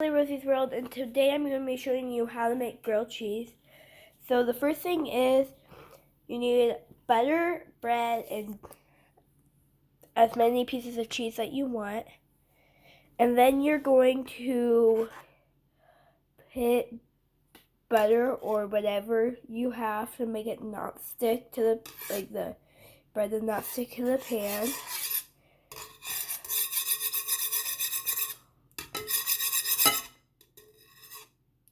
Rosie's World, and today I'm going to be showing you how to make grilled cheese. So the first thing is you need butter, bread, and as many pieces of cheese that you want. And then you're going to put butter or whatever you have to make it not stick to the bread and not stick to the pan.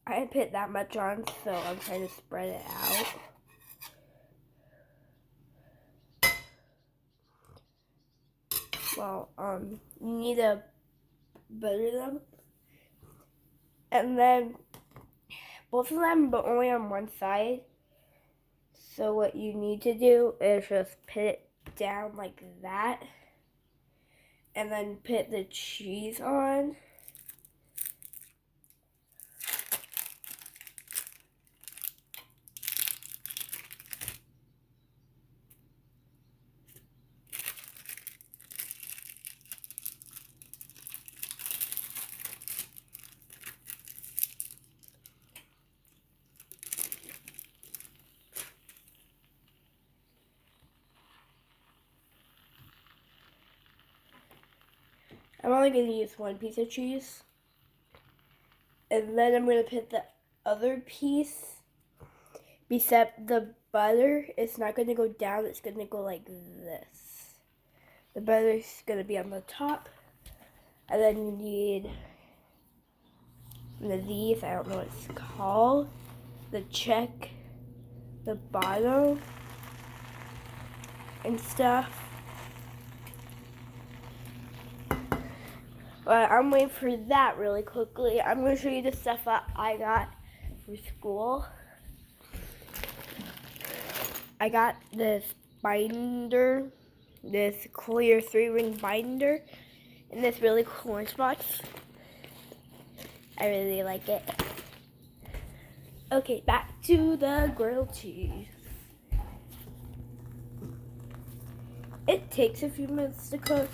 I didn't put that much on, so I'm trying to spread it out. Well, you need to butter them. And then both of them, but only on one side. So what you need to do is just put it down like that. And then put the cheese on. I'm only going to use one piece of cheese. And then I'm going to put the other piece beside the butter. It's not going to go down, it's going to go like this. The butter's going to be on the top. And then you need one of these, I don't know what it's called, to check the bottom and stuff. But I'm waiting for that really quickly. I'm going to show you the stuff that I got for school. I got this binder, this clear 3-ring binder, in this really cool lunchbox. I really like it. Okay, back to the grilled cheese. It takes a few minutes to cook.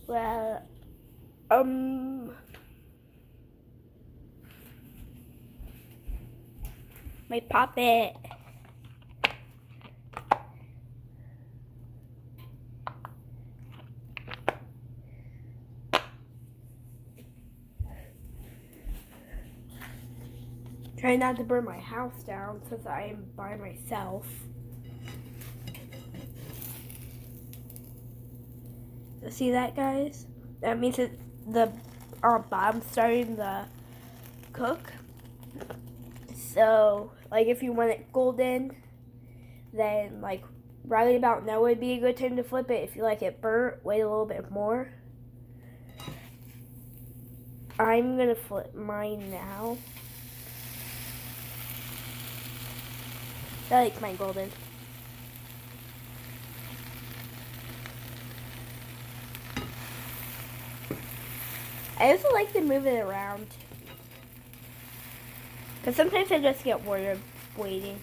Well, my puppet. Try not to burn my house down since I am by myself. So see that, guys? That means that the bottom's starting to cook. So, like, if you want it golden, then, like, right about now would be a good time to flip it. If you like it burnt, wait a little bit more. I'm gonna flip mine now. I like mine golden. I also like to move it around. Because sometimes I just get bored of waiting.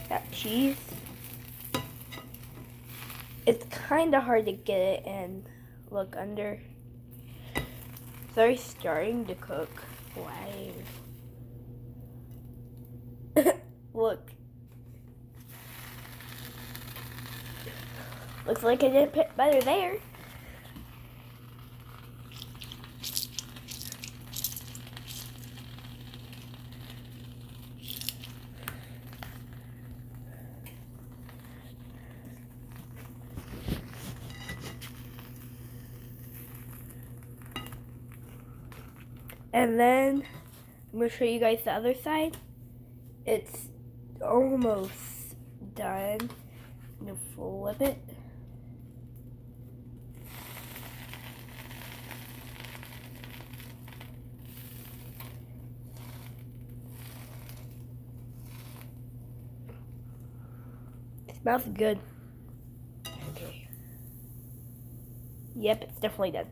That cheese. It's kind of hard to get it and look under. It's already starting to cook. Wow. Look. Looks like I didn't put butter there. And then I'm going to show you guys the other side. It's almost done. I'm going to flip it. It smells good. Okay. Yep, it's definitely done.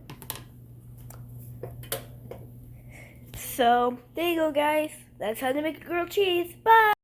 So, there you go, guys. That's how to make grilled cheese. Bye!